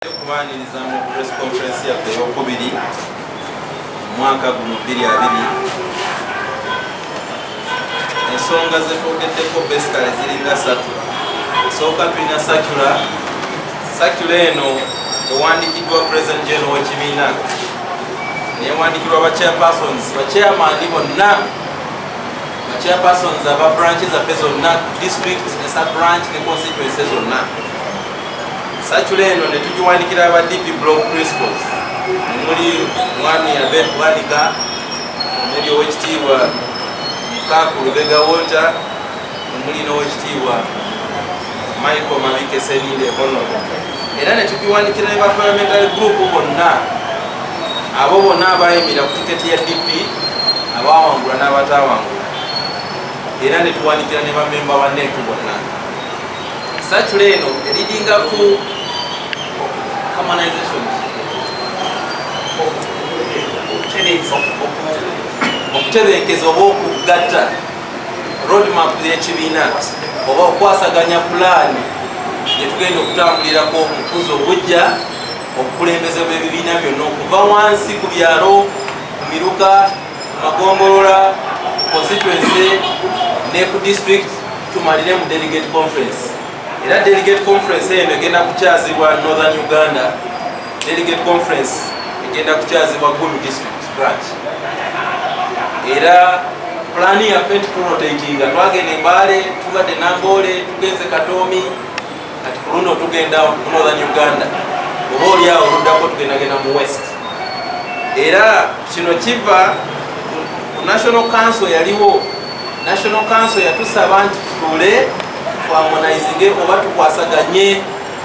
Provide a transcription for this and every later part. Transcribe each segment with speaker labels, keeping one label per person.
Speaker 1: Kubaniriza mu press conference ya ey'okubiri mwaka guno 2020 ensonga zetwogeddeko basically ziringa 3. Sooka tulina circular eno ewandikiddwa President General w'ekibiina newandikiddwa bachairpersons bachairman bonna bachairpersons aba branches zaffe zonna district ne sub branch ne constituency zonna. Circular eno ne tugiwandikira aba DP block principals muli mwami Abed Bwanika muli owekitiibwa Mukaku Lubega Walter muli n'owekitiibwa Michael Mabike Seninde Honobo. Era ne tugiwandikira aba parliamentary group bonna abo bonna abayimira ku tiketi ya DP abawangula n'abatawangula, era ne tuwandikira ne bamemba ba NEC bonna. Circular eno eridinga ku harmonization okutebenkeza oba okugatta roadmap y'ekibiina oba okwasaganya pulaani gyetugenda okutambulirako omukuzi obujja obukulembeze bw'ebibiina byonna okuva wansi ku byalo, ku miruka, ku magombolola, ku constituency ne ku district tumalire mu delegate conference. Era delegate conference eno egenda kukyazibwa Northern Uganda, delegate conference egenda kukyazibwa Gulu district branch. Era plani yaffe turotatinga twagenda Mbale, tubadde Nambole, tugenze Katomi, kati ku luno tugenda mu Northern Uganda, oba oliawo oluddako tugendagenda mu West. Era kino kiva ku National Council yaliwo. National Council yatusaba nti tutuule harmonizing oba tukwasaganye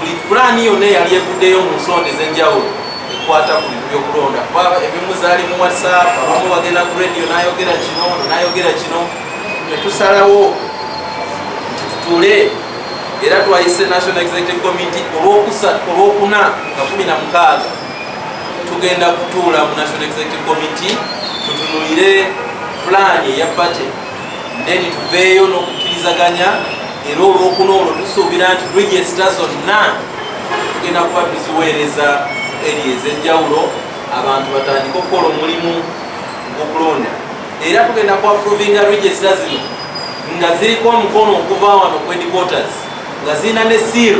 Speaker 1: buli pulaani yonna eyali evuddeyo mu nsonda ez'enjawulo ekwata ku bintu by'okulonda. Kuba ebimu zaali mu WhatsApp, abamu bagenda ku radio n'ayogera kino n'ayogera kino, ne tusalawo tutuule. Era twayise National Executive Committee olwokuna nga 16 tugenda kutuula mu National Executive Committee tutunulire pulaani eya budget, then tuveeyo n'okukkirizaganya. Era olwokuna olwo tusuubira nti register zonna tugenda kuba tuziweereza eri ez'enjawulo abantu batandika okukola omulimu gw'okulonda. Era tugenda ku approvinga register zino nga ziriko omukono okuva wano ku headquarters, nga zirina ne seal,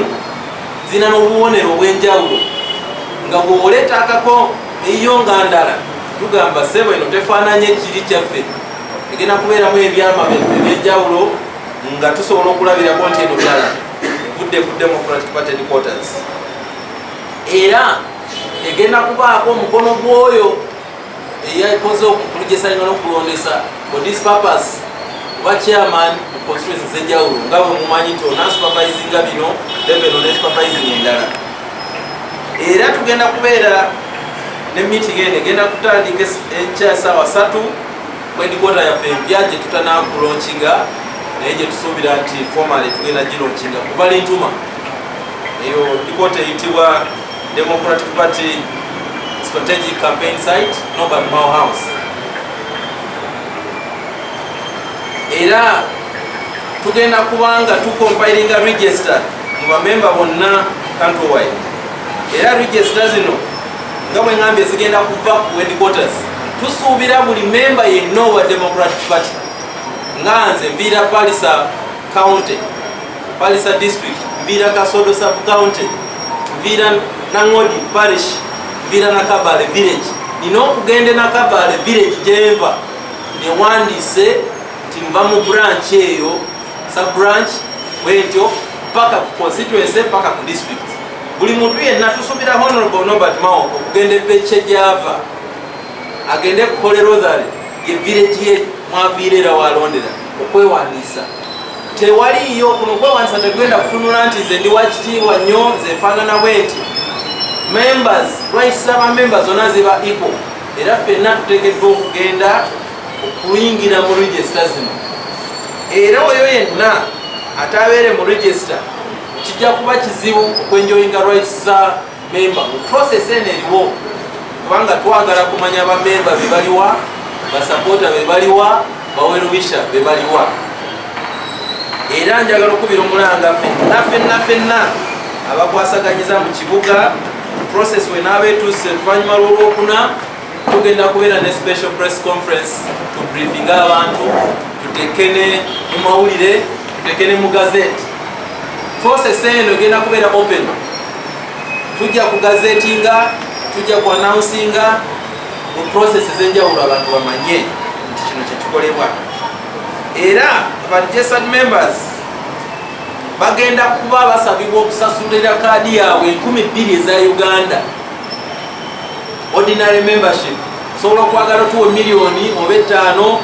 Speaker 1: zirina n'obubonero obw'enjawulo, nga bw'oleetaakako eyo nga ndala tugamba ssebo eno tefaananye kiri kyaffe, egenda kubeeramu ebyama byaffe eby'enjawulo nga tusobola okulabirako nti eno ddala evudde ku Democratic Party headquarters. Era egenda kubaako omukono gw'oyo eyakoze okulugesalinga n'okulondesa for this purpose oba chairman mu constituencies ez'enjawulo, nga bwe mumanyi nti onasupervisinga bino leveno ne supervising endala. Era tugenda kubeera ne meeting eno egenda kutandika ekya ssaawa 3 ku headquarter yaffe empya gye tutanaakulonkinga naye gye tusuubira nti formally tugenda gironkinga ku Balintuma. Eyo headquarter eyitibwa Democratic Party Strategic Campaign Site, Norbert Mao House. Era tugenda kubanga tucompilinga register mu bamemba bonna countrywide. Era register zino nga bwe ngambye zigenda kuva ku headquarters. Tusuubira buli memba yenna wa Democratic Party, nga nze mbiira Palisa County, Palisa District, mbiira Kasodo Sub County, mbiira Nang'odi Parish, mbiira Nakabale Village. Nina okugenda Nakabale Village gyenva newandiise nti nva mu branch eyo, sub branch bwentyo paka ku constituency paka ku district. Buli muntu yenna tusuubira Honorable Norbert Mao okugenda epeche gyava agende ku Holy Rosary ye village ye mwaviirera walondera okwewandiisa. Tewaliyo kuno kwewandiisa tegenda kutunula nti nze ndi wakitiibwa nnyo, nze nfaanana bwenti. Members rights aba members zonna ziba equal. Era ffenna tuteekeddwa okugenda okuyingira mu register zino. Era oyo yenna atabeere mu register kijja kuba kizibu okwenjoyinga rights za member. Mu process eno eriwo kubanga twagala kumanya bamemba be baliwa, basapota be baliwa, bawerubisha be baliwa. Era njagala okubira omulanga ffenna abakwasagayiza mu kibuga process wenaaba etuuse oluvannyuma lw'olwokuna tugenda kubeera ne special press conference tubriefinga abantu tuteeke ne mu mawulire tuteeke ne mu gazeti. Process eno egenda kubeera open, tujja ku gazetinga, tujja ku announcinga mu process ez'enjawulo abantu bamanye nti kino kyekikolebwa. Era aba registered members bagenda kuba basabibwa okusasulira kaadi yaabwe 12,000 eza Uganda. Ordinary membership sobola okwagala tuwe miliyoni oba 5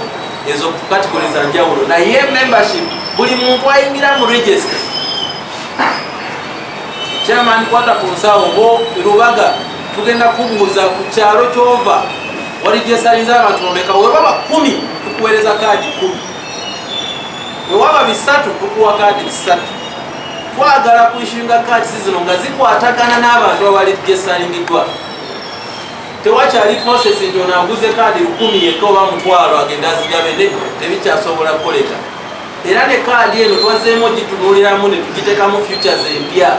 Speaker 1: ezo ku category za njawulo, naye membership buli muntu ayingira mu register. Chairman kwata ku nsawo bo Lubaga tugenda kubuuza ku kyalo kyova waligisalinza abantu omeka webaba 10 tukuweereza kaadi 10, wewaba 3 tukuwa kaadi 3. Twagala kuishinga kaadi zino nga zikwatagana n'abantu abaligisalingiddwa. Tewakyali process nti onaaguze kaadi 10 yekka oba 1,000 agenda azigabe, tebikyasobola kukoleka. Era ne kaadi eno twazeemu gitunuuliramu ne tugiteekamu futures empya.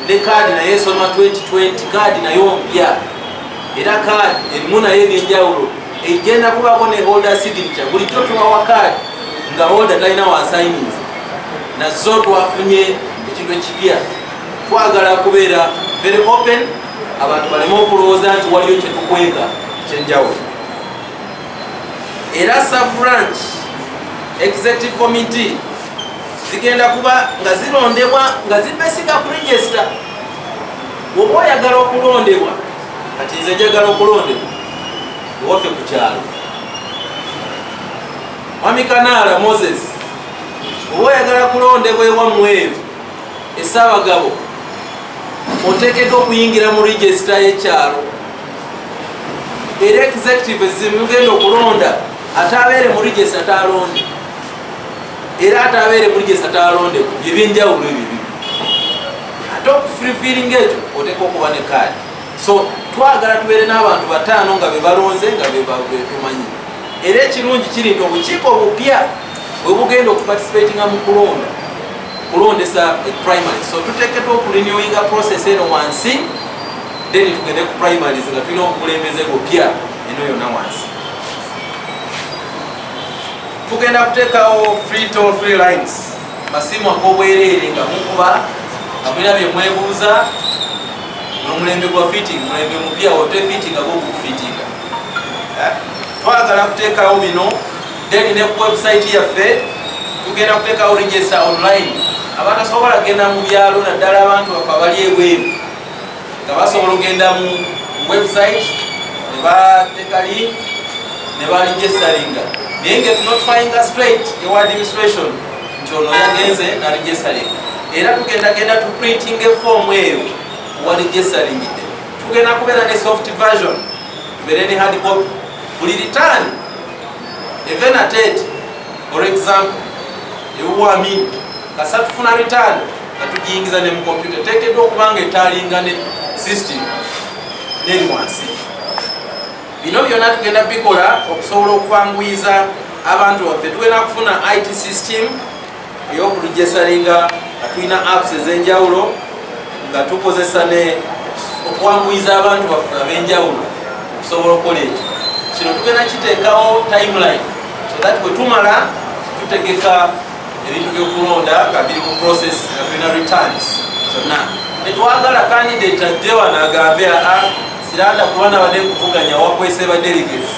Speaker 1: Ne kaadi naye esoma 2020 kaadi nayo mpya. Era kaadi erimu naye ebyenjawulo egenda kubaako ne holder signature. Bulijjo tubawa kaadi nga holder talina wa signings, nazo twafunye ekintu ekipya. Twagala kubeera very open, abantu baleme okulowooza nti waliyo kyetukwega ekyenjawulo. Era sub branch executive committee zigenda kuba nga zirondebwa nga zibesiga ku register. Woba oyagala okulondebwa, kati nze njagala okulondebwa ewaffe ku kyalo Mwami Kanaala Moses, woba oyagala kulondebwa ewammwe Essaabagabo oteekeddwa okuyingira mu register y'ekyalo. Era executive zimugenda okulonda ate abeere mu register talonde, era ate abeere mu register talondebwa, ebyenjawulo ebyo. Ate okufulfillinga ekyo oteeka okuba ne kaadi. So twagala tubeere n'abantu 5 nga be balonze nga be tumanyi. Era ekirungi kiri nti obukiiko obupya bwe bugenda okuparticipatinga mu kulondesa primary. So tuteekeddwa okurenewinga process eno wansi, then tugende ku primaries nga tulina obukulembeze bupya eno yonna wansi. Tugenda kuteekawo free toll free lines, masimu ag'obwereere nga mukuba nga mulina bye mwebuuza n'omulembe gwa fitting, mulembe mupya ote fitting ag'okufittinga. Twagala kuteekawo bino, then ne ku website yaffe tugenda kuteekawo register online. Abatasobola kugenda mu byalo naddala abantu bafe abali ebweru nga basobola okugenda mu website ne bateeka link ne baregistaringa, naye nga tunotifyinga straight ewa administration nti ono yagenze na registaringa. Era tugendagenda tuprinting efomu eyo owa registaringidde. Tugenda kubeera ne soft version, tubeere ne hard copy. Buli return even atet for example ewuwamini kasa tufuna return nga tugiyingiza ne mu computer, teekeddwa okubanga etaalinga ne system neri wansi. Bino byonna tugenda bikola okusobola okwanguyiza abantu baffe. Tugenda kufuna IT system ey'okuregistaringa nga tulina apps ez'enjawulo nga tukozesa ne okwanguyiza abantu baffe ab'enjawulo okusobola okukola ekyo. Kino tugenda kiteekawo timeline so that bwe tumala tutegeka ebintu by'okulonda nga biri mu process nga tulina returns zonna. Netwagala candidate ajje wano agambe siranda kuba nabadde kuvuganya wakwese ba delegates.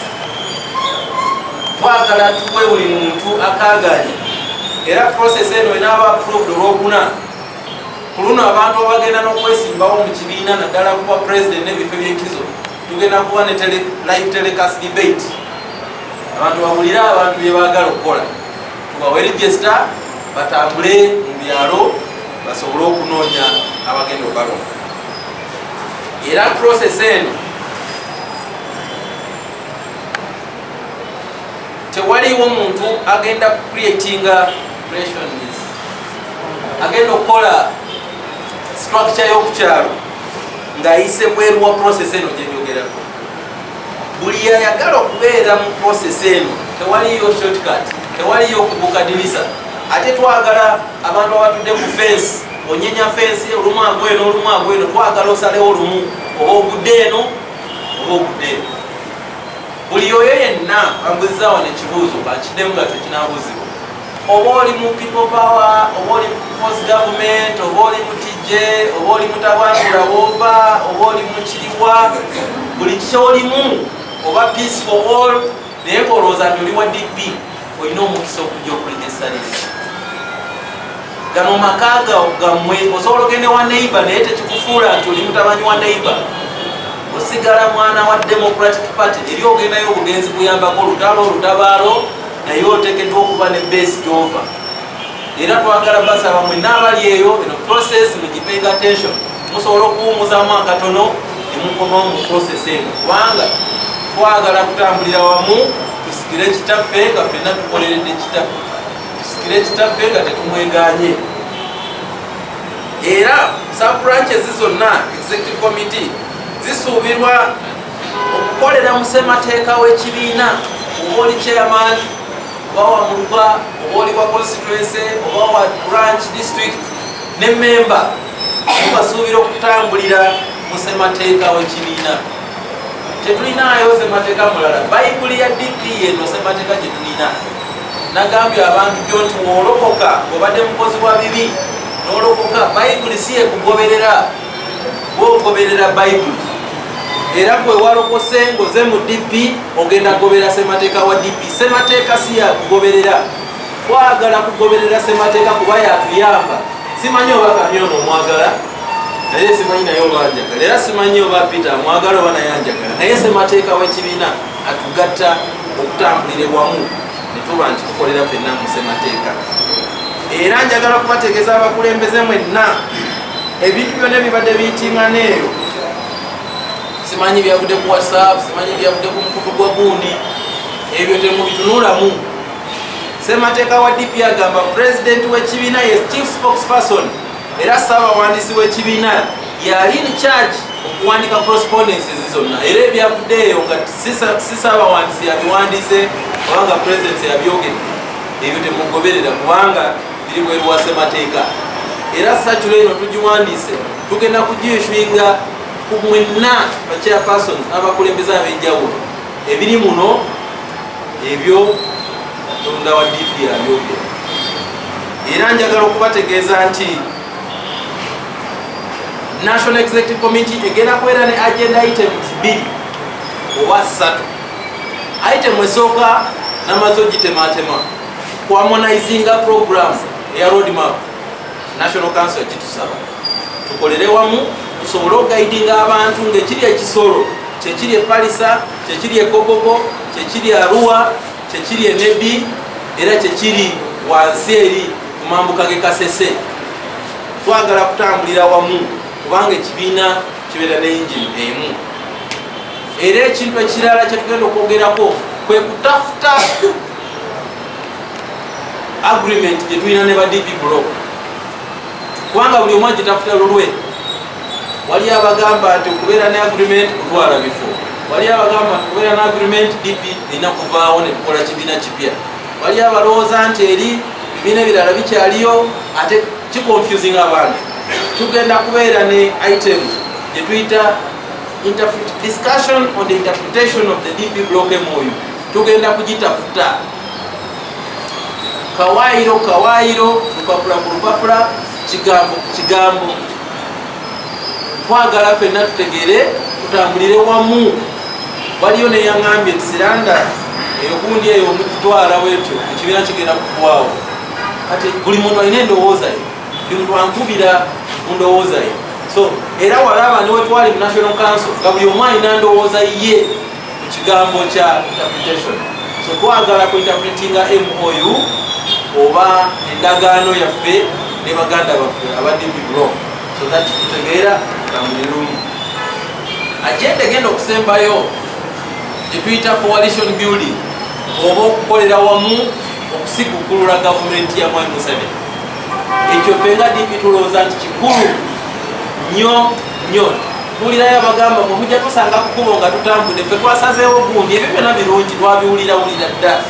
Speaker 1: Twagala tuwe buli muntu akaganya, era process eno enaaba approved olwokuna. Ku luno abantu abagenda n'okwesimbawo mu kibiina naddala kuba president n'ebifo by'enkizo, tugenda kuba ne live telecast debate. Abantu bawulire abantu bye baagala okukola, tubawe register batambule mu byalo basobole okunoonya abagenda obalonda. Era process eno tewaliwo muntu agenda creatinga pressures, agenda okukola structure y'okukyalo ng'ayise bweru wa process eno gyenjogerako. Buli ayagala okubeera mu process eno tewaliyo shortcut, tewaliyo okubukadiriza. Ate twagala abantu abatudde ku fence, onyenya fence olumu agweno olumu agweno, twagala osalewo olumu oba ogudde eno oba ogudde eno. Buli oyo yenna ambuzaawo nekibuuzo bakiddemu nga tekinabuzibwa. Oba oli mu people power, oba oli mu post government, oba oli mu TJ, oba oli mutabangula wova, oba oli mu kiriwa, buli kyolimu oba peace for all, naye kolowooza nti oli wa DP olina omukisa okujja okulegesalira. Gano maka gammwe osobola ogende wa neighbor naye tekikufuula nti oli mutabanyi wa neighbor. Osigala mwana wa Democratic Party eri ogendayo obugenzi kuyambako olutabaalo naye oteekeddwa okuba ne base gyova. Era twagala basaba mwenna abali eyo eno process mugipaying attention, musobola okuwumuzaamu akatono ne mukomawo mu process eno, kubanga twagala kutambulira wamu tusikire kitaffe nga ffenna tukoleredde kitaffe, tusikire kitaffe nga tetumweganye. Era sub branches zonna executive committee zisuubirwa okukolera mu ssemateeka w'ekibiina, oba oli chairman, oba wa muluka, oba oli wa constituency, oba wa branch district ne member, mubasuubira okutambulira mu ssemateeka w'ekibiina. Tetulinaayo ssemateeka mulala, bayibuli ya DP yeno ssemateeka gye tulina. Nagambye abantu gyo nti woolokoka obadde mukozi wa bibi n'olokoka, bayibuli si yekugoberera, bw'ogoberera bayibuli. Era gwe walokose ngoze mu DP ogenda kugobera ssemateeka wa DP. Ssemateeka si yakugoberera, twagala kugoberera ssemateeka kuba yatuyamba. Simanyi oba kamyono omwagala naye simanyi naye oba anjagala, era simanyi oba Peter amwagala oba naye anjagala, naye ssemateeka w'ekibiina atugatta okutambulire wamu ne tuba nti tukolera ffenna mu ssemateeka. Era njagala kubategeeza abakulembeze mwenna ebintu byonna ebibadde biyitingana eyo, simanyi byavudde ku WhatsApp, simanyi byavudde ku mukutu gwa gundi, ebyo temubitunulamu. Ssemateeka wa DP agamba president w'ekibiina ye chief spokesperson era ssaabawandiisi w'ekibiina yali in charge okuwandika correspondences zonna, era ebyavuddeeyo nga si ssaabawandiisi yabiwandiise oba nga president yabyogedde, ebyo temugoberera kubanga biri bweru wa ssemateeka. Era saculo eno tugiwandiise tugenda kugiyishinga ku mwenna ba chairpersons n'abakulembeze ab'enjawulo, ebiri muno ebyo Katonda wa DP abyogera. Era njagala okubategeeza nti National Executive Committee egenda kubeera ne agenda items 2 oba 3. Item esooka namaze ogitematema ku harmonizinga program eya roadmap. National Council kitusaba tukolere wamu tusobole okugaidinga abantu ng'ekiri ekisolo kyekiri epalisa, kyekiri ekogogo, kyekiri Arua, kyekiri Nebi, era kyekiri wansi eri ku mambuka ge Kasese. Twagala kutambulira wamu kubanga ekibiina kibeera ne engine emu. Era ekintu ekirala kye tugenda okwogerako kwe kutafuta agreement gye tulina ne ba DP block, kubanga buli omu agitafuta lulwe. Wali abagamba nti okubeera ne agreement kutwala bifo, wali abagamba nti okubeera ne agreement DP erina kuvaawo ne tukola kibiina kipya, wali abalowooza nti eri ebibiina ebirala bikyaliyo ate kiconfusing abantu. Tugenda kubeera ne item gye tuyita discussion on the interpretation of the DP block MOU. Tugenda kugitafuta kawaayiro, lupapula ku lupapula, kigambo ku kigambo. Twagala ffenna tutegeere tutambulire wamu. Waliyo neyaŋŋambye nti Siranda eyo gundi eyo omugitwala bwetyo ekibiina kigenda kugwawo. Kati buli muntu alina endowooza ye, buli muntu ankubira mu ndowooza ye. So era walaba ne wetwali mu National Council nga buli omu alina ndowooza ye ku kigambo kya interpretation. So twagala ku interpretinga MOU oba endagaano yaffe ne baganda baffe aba DP block, so that tutegeera tutambulire lumu. Agenda egenda okusembayo gye tuyita coalition building oba okukolera wamu okusigukulula gavumenti ya Mwai Museveni. Ekyo ffe nga DP tulowooza nti kikulu nnyo. Tuwulirayo abagamba mwe mujja tusanga kukubo nga tutambudde, ffe twasazeewo gundi, ebyo byonna birungi twabiwulira dda,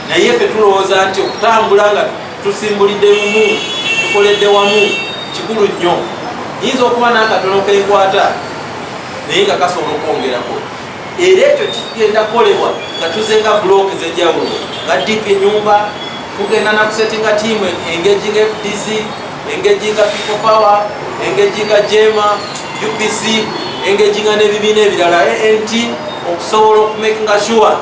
Speaker 1: naye ffe tulowooza nti okutambula nga tusimbulidde lumu, tukoledde wamu kikulu nnyo. Yinza okuba n'akatono kenkwata naye nga kasobola okwongerako. Era ekyo kigenda kukolebwa nga tuzenga bulooka ez'enjawulo nga DP Nyumba, tugenda nakusetinga tiimu engaging FDC, engaging People Power, engaging Jema, UPC, engaging n'ebibiina ebirala ANT, okusobola okumakinga sure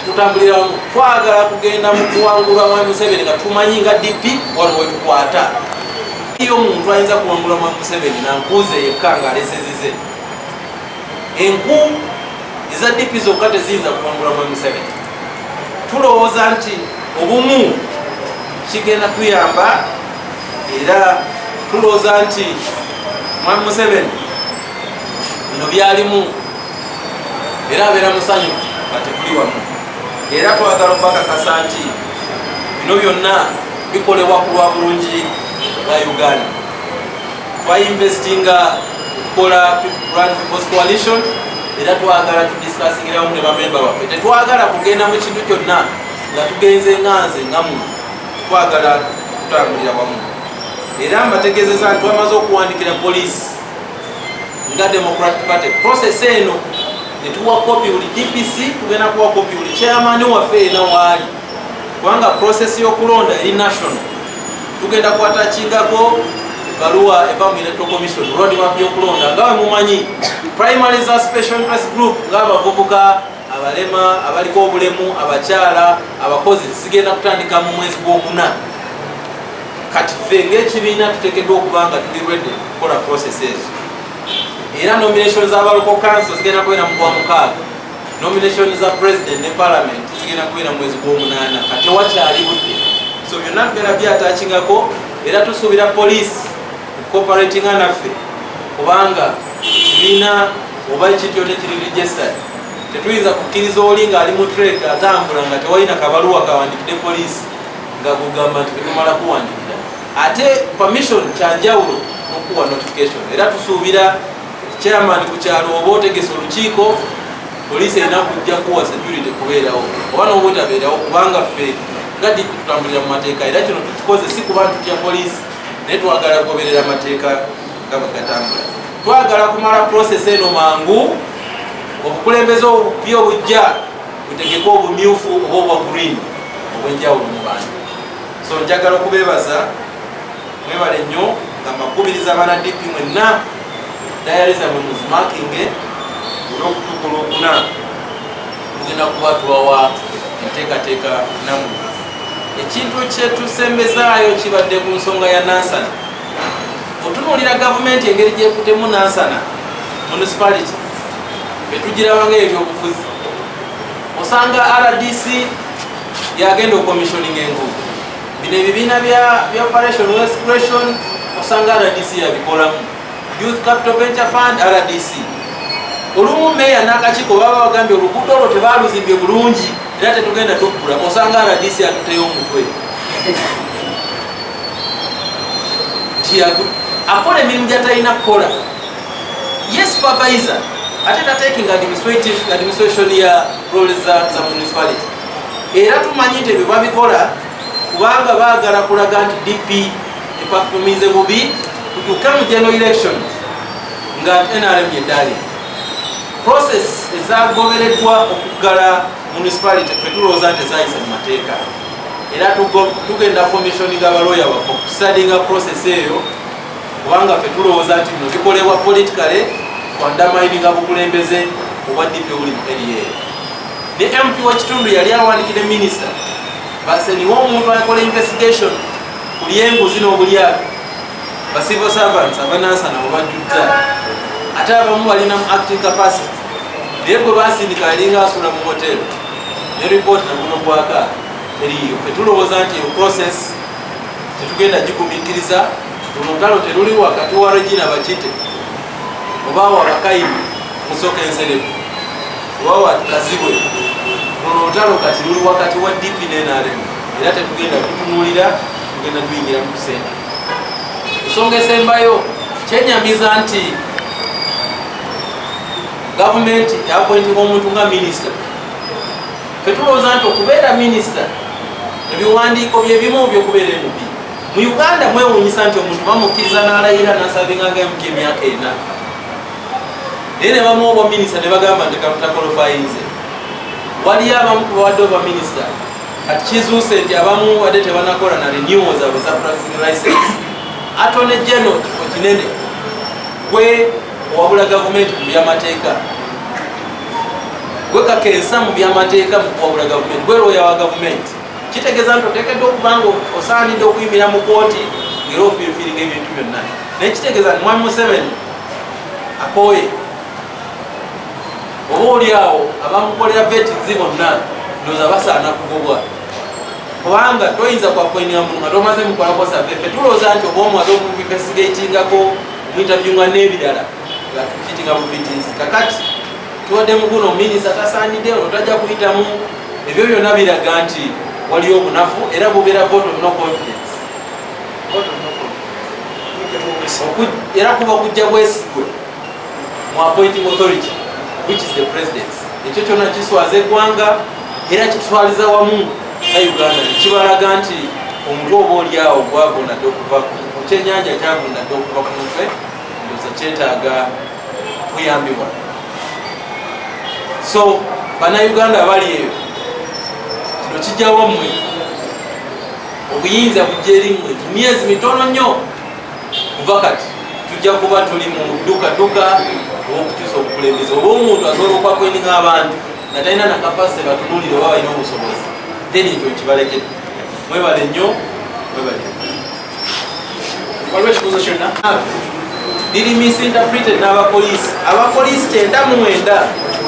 Speaker 1: tutambulira twagala kugenda mu kuwangulwa Mwami Museveni nga tumanyi nga DP waliwo wetukwata. Iyo omuntu ayinza kuwangulwa Mwami Museveni nankuuze yekka ng'alesezize. Enku eza DP zokka teziyinza kuwangulwa Mwami Museveni. Tulowooza nti obumu kigenda tuyamba era tulowooza nti Mwami Museveni bino byalimu era abeera musanyufu ate tuli wamu. Era twagala okubakakasa nti bino byonna bikolebwa ku lwa bulungi bwa Uganda. Twainvestinga okukola Run People's Coalition era twagala tudiscussingirawo ne bamemba baffe. Tetwagala kugenda mu kintu kyonna nga tugenze nganze ngamu, twagala kutambulira wamu. Era mbategeezeza nti twamaze okuwandikira poliisi nga Democratic Party process eno netuwa kopi buli DPC, tugenda kuwa kopi buli chairman waffe ena waali, kubanga process y'okulonda eri national. Tugenda kwatachingako baluwa eva mu Electoral Commission road map y'okulonda nga mumanyi primary za special interest group ng'abavubuka, abalema, abaliko obulemu, abakyala, abakozi zigenda kutandika mu mwezi gw'okuna. Kati ffe ng'ekibiina tuteekeddwa okuba nga tuli ready okukola process ezo. Era nominations za local council zigenda kubeera mu kwa mukaaga, nominations za president ne parliament zigenda kubeera mu mwezi gw'omunaana. Kati wakyali budde, so byonna tugenda byatachingako. Era tusuubira police cooperatinga naffe kubanga ekibiina oba ekityo tekiri registered. Tetuyinza kukkiriza oli ng'ali mu trek atambula nga tewalina kabaluwa kawandikidde police nga kugamba nti tumala kuwandikira. Ate permission kyanjawulo n'okuwa notification. Era tusuubira chairman ku kyalo oba otegese olukiiko, poliisi erina kujja kuwa security kubeerawo oba n'obutabeerawo, kubanga ffe nga DP tutambulira mu mateeka. Era kino tukikoze si kuba tutya poliisi, naye twagala kugoberera amateeka nga bwe gatambula. Twagala kumala process eno mangu, obukulembeze obupya obujja butegeke obumyufu oba obwa green obwenjawulo mu bantu. So njagala okubeebaza, mwebale nnyo nga mbakubiriza abaana DP mwenna dayaliza mwe muzimakinge olw'okutuuka olwokuna tugenda kuba tubawa enteekateeka namu. Ekintu kyetusembezaayo kibadde ku nsonga ya Nansana. Otunuulira gavumenti engeri gyekutemu Nansana municipality betugiraba ng'ebyobufuzi. Osanga RDC yagenda okomissioning enguudo, bino ebibiina bya operation waste creation osanga RDC yabikolamu, Youth Capital Venture Fund RDC. Olumu meya n'akakiiko baba bagambye oluguudo olwo tebaaluzimbye bulungi era tetugenda tukkula, osanga RDC atuteyo omutwe nti akola emirimu gyatalina kukola. Yes, supervisor ate taking administration ya roles za municipality. Era tumanyi nti ebyo babikola kubanga baagala kulaga nti DP eperforminze bubi kutuuka mu general election nga NRM yeddali. Process ezagobereddwa okuggala municipality ffe tulowooza nti ezayisa mu mateeka. Era tugenda commissioninga abaloya baffe okustudyinga process eyo kubanga ffe tulowooza nti bino bikolebwa politically kwandamayininga bukulembeze obwa DP obuli mu area. Ne MP w'ekitundu yali awandikire minister baseniwo omuntu akola investigation ku lyenguzi n'obulyato ba civil servants abanansana obajjudda, ate abamu balina mu acting capacity. Naye gwe basindika yalinga asula mu hotel ne report naguno gwaka eriyo. Ffe tulowooza nti eyo process tetugenda gigumiikiriza. Luno ntalo teruli wakati wa Regina Bakite oba wa Bakayini Musoke Nsereko oba wa Kazibwe. Luno ntalo kati luli wakati wa DP ne NRM. Era tetugenda kutunuulira, tugenda tuyingira mu kusenda. Ensonga esembayo kyenyamiza nti gavumenti yapointinga omuntu nga minisita. Ffe tulowooza nti okubeera minisita ebiwandiiko bye bimu by'okubeera MP. Mu Uganda mwewuunyisa nti omuntu bamukkiriza n'alayira n'asabinga nga MP emyaka 4. ne bamuwa obwaminisita ne bagamba nti takolofayinze. Waliyo abamu ku bawadde obwaminisita kati kizuuse nti abamu wadde tebanakola na renewal zaabwe za practicing license. Attorney General kifo kinene gwe owabula gavumenti mu byamateeka, gwe kakensa mu byamateeka mu kuwabula gavumenti, gwe looya wa gavumenti. Kitegeeza nti oteekeddwa okuba nga osaanidde okuyimira mu kooti ng'era ofiirifiiringa ebintu byonna. Naye kitegeeza nti Mwami Museveni akooye oba oli awo abamukolera vettinzi bonna ndowooza basaana kugobwa, kubanga toyinza kwakwenera muntu nga tomaze mukolako saveffe. Tulowooza nti oba omuwaze omuinvestigatingako omwintabyunga n'ebirala nga tukitinga mu vettinzi. Kakati tuwadde mu guno minisita tasaanidde ono tajja kuyitamu. Ebyo byonna biraga nti waliyo obunafu era bubeera vote of no confidence. Era kuba okujja bwesigwe mu appointing authority which is the president. Ekyo kyonna kiswaza eggwanga era kitwaliza wamu na Uganda. Kibalaga nti omuntu oba oli awo gwavundadde okuva ku kyennyanja kyavundadde okuva ku mutwe ndowooza kyetaaga kuyambibwa. So bannayuganda abali eyo kino kijjawo mmwe obuyinza bujja eri mmwe mu myezi mitono nnyo kuva kati tujja kuba tuli mu ddukaduka ow'okukyusa obukulembeze. Oba omuntu asobola okwakweninga abantu nga talina na kapasite batunuulire oba balina obusobozi, then ekyo kibalekedde. Mwebale nnyo, mwebale.
Speaker 2: Waliwo ekibuuzo kyonna?
Speaker 1: Liri misinterpreted n'abapoliisi. Abapoliisi 99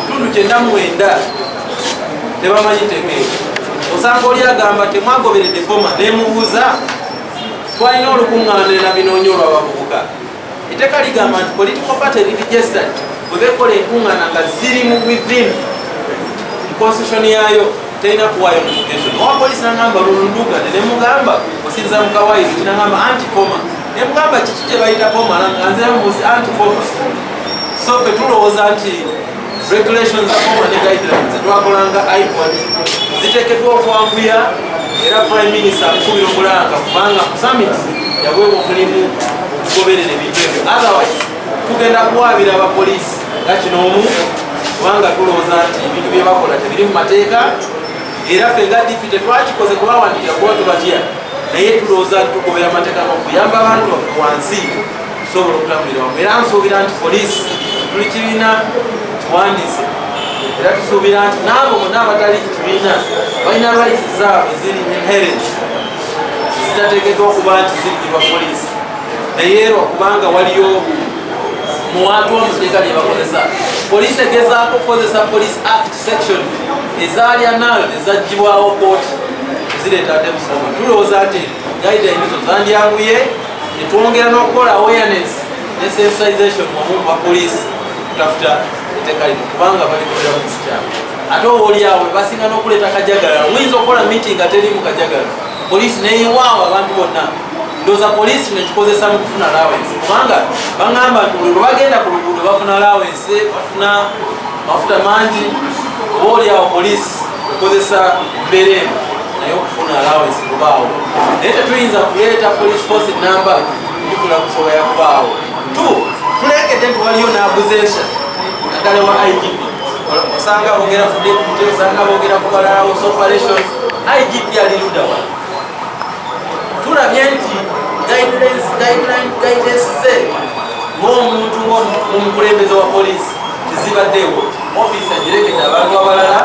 Speaker 1: tundu 99 tebamanyi tegeero. Osanga oli agamba temwagoberedde boma nemubuuza twalina olukuŋŋaanira binoonyo olw'abavubuka. Etteeka ligamba nti political party registered bwe bekola enkuŋŋaana nga ziri mu within constitution yaayo terina kuwaayo notification. Owa poliisi nagamba lulundugane ne mugamba osinza mu kawaii kinagamba anti-poma. Ne mugamba kiki kye bayita poma nga nzira mubuuzi anti-poma. So fe tulowooza nti regulations za poma ne guidelines twakolanga IPOD ziteekeddwa okwanguya era prime minister akubira omulanga kubanga ku summit yaweebwa omulimu okugoberera ebintu ebyo. Otherwise tugenda kuwaabira abapoliisi nga kinoomu kubanga tulowooza nti ebintu bye bakola tebiri mu mateeka era ffe nga DP tetwakikoze kubawandikira kuba tubatya, naye tulowooza nti tugobera amateeka n'okuyamba abantu baffe wansi tusobola okutambulira wamu. Era nsuubira nti poliisi tuli kibiina tuwandiise era tusuubira nti n'abo bonna abatali kibiina balina rights zaabwe ziri inherent zitateekeddwa okuba nti zirigirwa poliisi. Naye lwakubanga waliyo muwantu omuteeka lye bakozesa, poliisi egezaako okukozesa police act section ezaali anal ezagibwawo kooti zireeta ate musoma. Tulowooza nti guideline zo zandyanguye, netwongera n'okukola awareness ne sensitization wamu ba poliisi kutafuta etteeka lino kubanga balikolera mu kisi kyabwe. Ate oba oli awo basinga n'okuleeta kajagalalo. Muyinza okukola meeting nga terimu kajagalalo, poliisi neyiwaawo abantu bonna. Ndowooza poliisi nekikozesa mu kufuna allowance kubanga bagamba nti buli lwe bagenda ku luguudo bafuna allowance, bafuna mafuta mangi. Oba oli awo poliisi ekozesa mbeera eno naye okufuna allowance kubaawo. Naye tetuyinza kuleeta police force number gifuna kusobola kubaawo. Tulekedde nti waliyo n'abuzesha naddala wa IGP. Osanga boogera ku deputy, osanga boogera ku balala operations. IGP ali ludda wa? Tulabye nti guidelines ze ng'omuntu omukulembeze wa poliisi tezibaddeewo. Ofiisi agirekedde abantu abalala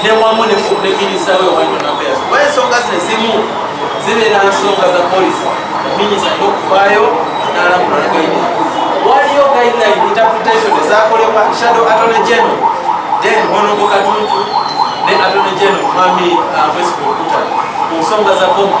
Speaker 1: ne wamu ne minisita we wa Internal Affairs. Kuba ensonga zino ezimu zibeera nsonga za poliisi, minisita alina okuvaayo n'alamula ne guidelines. Waliyo guideline interpretation ezakolebwa Shadow Attorney General, then Honorable Katuntu ne Attorney General Mwami Mwesigye Okutya ku nsonga za poma.